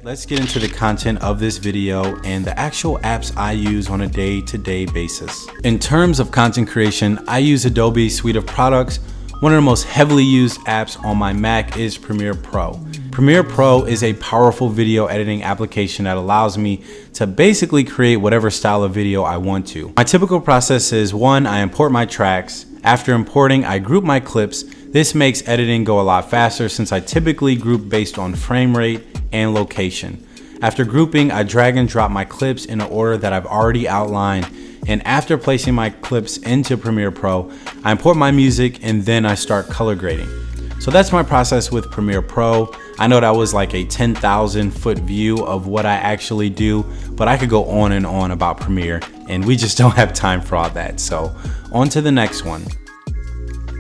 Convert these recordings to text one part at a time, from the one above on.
Let's get into the content of this video and the actual apps I use on a day-to-day basis. In terms of content creation, I use Adobe's suite of products. One of the most heavily used apps on my Mac is Premiere Pro. Premiere Pro is a powerful video editing application that allows me to basically create whatever style of video I want to. My typical process is: one, I import my tracks. After importing, I group my clips. This makes editing go a lot faster since I typically group based on frame rate and location. After grouping, I drag and drop my clips in an order that I've already outlined. And after placing my clips into Premiere Pro, I import my music and then I start color grading. So that's my process with Premiere Pro. I know that was like a 10,000 foot view of what I actually do, but I could go on and on about Premiere, and we just don't have time for all that. So on to the next one.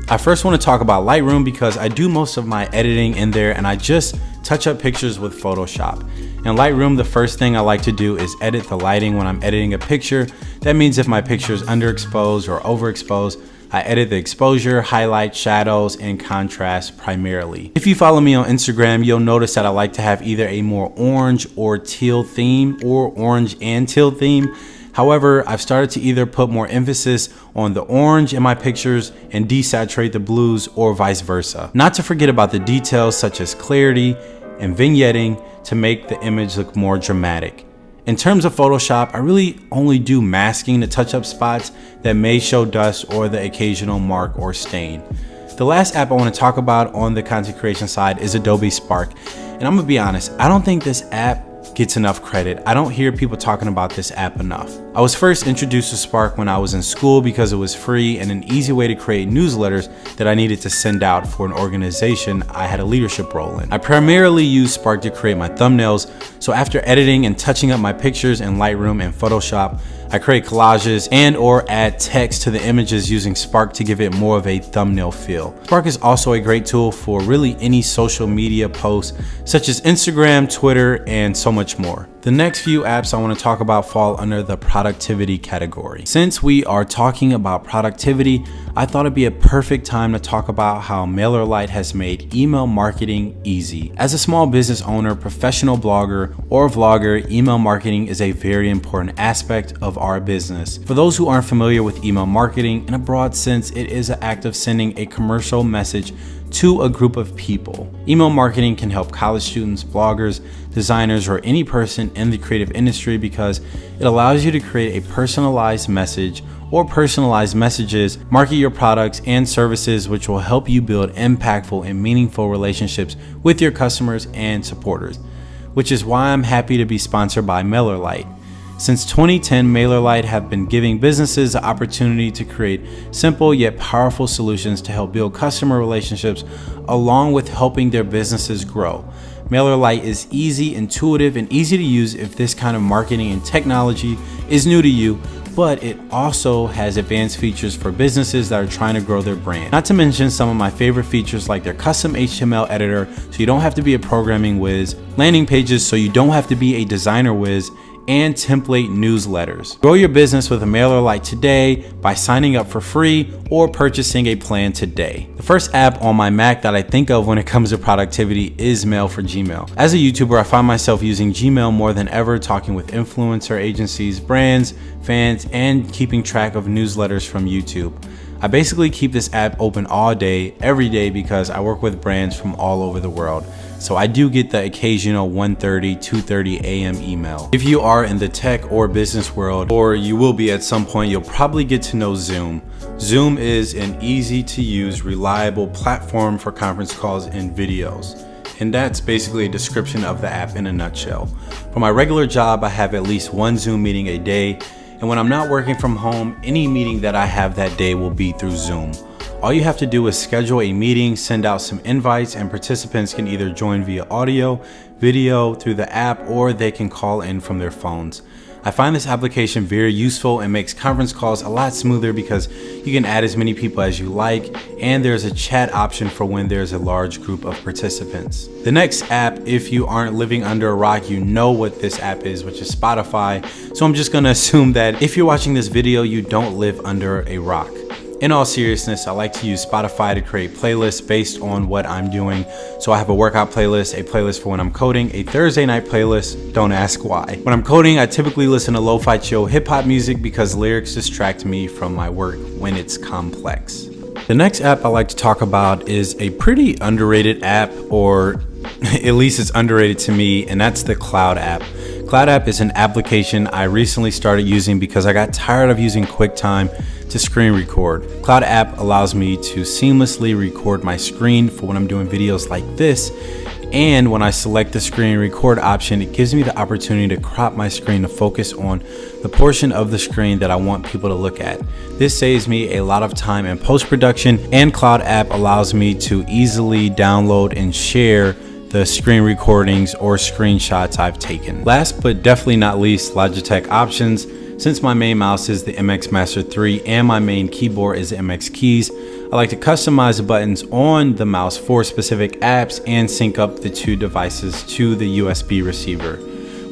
I first want to talk about Lightroom because I do most of my editing in there and I just touch up pictures with Photoshop. In Lightroom, the first thing I like to do is edit the lighting when I'm editing a picture. That means if my picture is underexposed or overexposed, I edit the exposure, highlight, shadows, and contrast primarily. If you follow me on Instagram, you'll notice that I like to have either a more orange or teal theme or orange and teal theme. However, I've started to either put more emphasis on the orange in my pictures and desaturate the blues, or vice versa. Not to forget about the details such as clarity and vignetting to make the image look more dramatic. In terms of Photoshop, I really only do masking to touch up spots that may show dust or the occasional mark or stain. The last app I want to talk about on the content creation side is Adobe Spark. And I'm gonna be honest, I don't think this app gets enough credit. I don't hear people talking about this app enough. I was first introduced to Spark when I was in school because it was free and an easy way to create newsletters that I needed to send out for an organization I had a leadership role in. I primarily use Spark to create my thumbnails, so after editing and touching up my pictures in Lightroom and Photoshop, I create collages and or add text to the images using Spark to give it more of a thumbnail feel. Spark is also a great tool for really any social media posts such as Instagram, Twitter, and so much more. The next few apps I want to talk about fall under the productivity category. Since we are talking about productivity, I thought it'd be a perfect time to talk about how MailerLite has made email marketing easy. As a small business owner, professional blogger, or vlogger, email marketing is a very important aspect of our business. For those who aren't familiar with email marketing, in a broad sense, it is an act of sending a commercial message to a group of people. Email marketing can help college students, bloggers, designers, or any person in the creative industry because it allows you to create a personalized message or personalized messages, market your products and services, which will help you build impactful and meaningful relationships with your customers and supporters, which is why I'm happy to be sponsored by MailerLite. Since 2010, MailerLite have been giving businesses the opportunity to create simple yet powerful solutions to help build customer relationships along with helping their businesses grow. MailerLite is easy, intuitive, and easy to use if this kind of marketing and technology is new to you, but it also has advanced features for businesses that are trying to grow their brand. Not to mention some of my favorite features like their custom HTML editor so you don't have to be a programming whiz, landing pages so you don't have to be a designer whiz, and template newsletters. Grow your business with a MailerLite today by signing up for free or purchasing a plan today. The first app on my Mac that I think of when it comes to productivity is Mail for Gmail. As a YouTuber, I find myself using Gmail more than ever, talking with influencer agencies, brands, fans, and keeping track of newsletters from YouTube. I basically keep this app open all day, every day, because I work with brands from all over the world. So I do get the occasional 1:30, 2:30 a.m. email. If you are in the tech or business world, or you will be at some point, you'll probably get to know Zoom. Zoom is an easy to use, reliable platform for conference calls and videos. And that's basically a description of the app in a nutshell. For my regular job, I have at least one Zoom meeting a day. And when I'm not working from home, any meeting that I have that day will be through Zoom. All you have to do is schedule a meeting, send out some invites, and participants can either join via audio, video through the app, or they can call in from their phones. I find this application very useful and makes conference calls a lot smoother because you can add as many people as you like, and there's a chat option for when there's a large group of participants. The next app, if you aren't living under a rock, you know what this app is, which is Spotify. So I'm just gonna assume that if you're watching this video, you don't live under a rock. In all seriousness, I like to use Spotify to create playlists based on what I'm doing. So I have a workout playlist, a playlist for when I'm coding, a Thursday night playlist, don't ask why. When I'm coding, I typically listen to lo-fi chill hip hop music because lyrics distract me from my work when it's complex. The next app I like to talk about is a pretty underrated app, or at least it's underrated to me, and that's the Cloud app. Cloud app is an application I recently started using because I got tired of using QuickTime to screen record. Cloud app allows me to seamlessly record my screen for when I'm doing videos like this, and when I select the screen record option, it gives me the opportunity to crop my screen to focus on the portion of the screen that I want people to look at. This saves me a lot of time in post-production, and Cloud app allows me to easily download and share the screen recordings or screenshots I've taken. Last but definitely not least, Logitech options. Since my main mouse is the MX Master 3 and my main keyboard is the MX Keys, I like to customize the buttons on the mouse for specific apps and sync up the two devices to the USB receiver.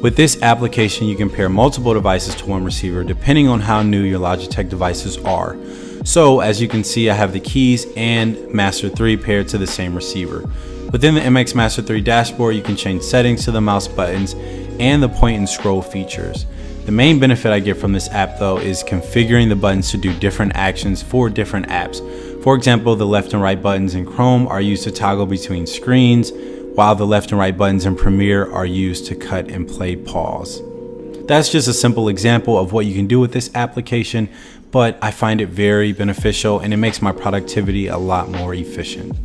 With this application, you can pair multiple devices to one receiver depending on how new your Logitech devices are. So as you can see, I have the keys and Master 3 paired to the same receiver. Within the MX Master 3 dashboard, you can change settings to the mouse buttons and the point and scroll features. The main benefit I get from this app though is configuring the buttons to do different actions for different apps. For example, the left and right buttons in Chrome are used to toggle between screens, while the left and right buttons in Premiere are used to cut and play pause. That's just a simple example of what you can do with this application, but I find it very beneficial and it makes my productivity a lot more efficient.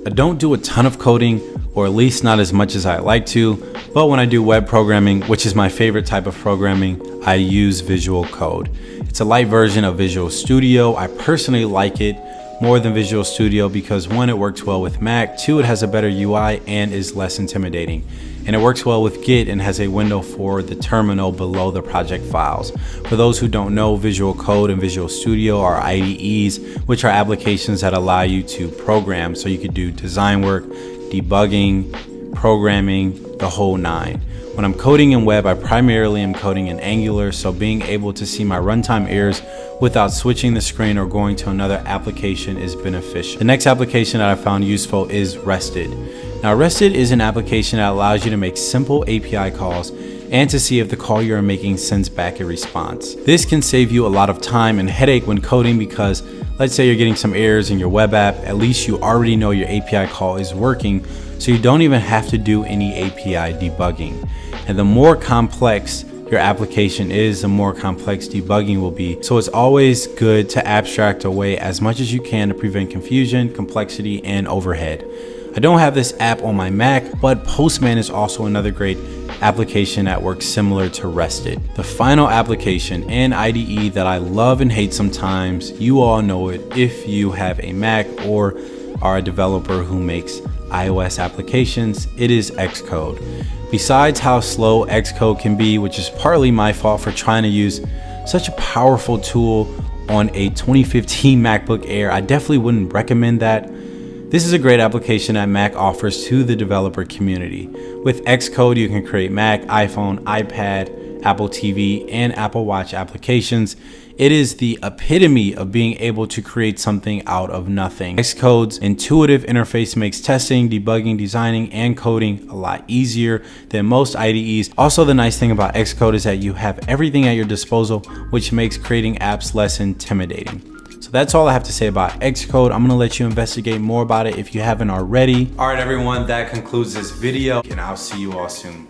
I don't do a ton of coding, or at least not as much as I like to, but when I do web programming, which is my favorite type of programming, I use Visual Code. It's a light version of Visual Studio. I personally like it more than Visual Studio because 1, it works well with Mac, 2, it has a better UI and is less intimidating. And it works well with Git and has a window for the terminal below the project files. For those who don't know, Visual Code and Visual Studio are IDEs, which are applications that allow you to program. So you could do design work, debugging, programming, the whole nine. When I'm coding in web, I primarily am coding in Angular, so being able to see my runtime errors without switching the screen or going to another application is beneficial. The next application that I found useful is Rested. Now, Rested is an application that allows you to make simple API calls and to see if the call you're making sends back a response. This can save you a lot of time and headache when coding because let's say you're getting some errors in your web app, at least you already know your API call is working, so you don't even have to do any API debugging. And the more complex your application is, the more complex debugging will be. So it's always good to abstract away as much as you can to prevent confusion, complexity, and overhead. I don't have this app on my Mac, but Postman is also another great application that works similar to Rested. The final application and IDE that I love and hate sometimes, you all know it if you have a Mac or are a developer who makes iOS applications, it is Xcode. Besides how slow Xcode can be, which is partly my fault for trying to use such a powerful tool on a 2015 MacBook Air, I definitely wouldn't recommend that. This is a great application that Mac offers to the developer community. With Xcode, you can create Mac, iPhone, iPad, Apple TV, and Apple Watch applications. It is the epitome of being able to create something out of nothing. Xcode's intuitive interface makes testing, debugging, designing, and coding a lot easier than most IDEs. Also, the nice thing about Xcode is that you have everything at your disposal, which makes creating apps less intimidating. So that's all I have to say about Xcode. I'm gonna let you investigate more about it if you haven't already. All right, everyone, that concludes this video, and I'll see you all soon.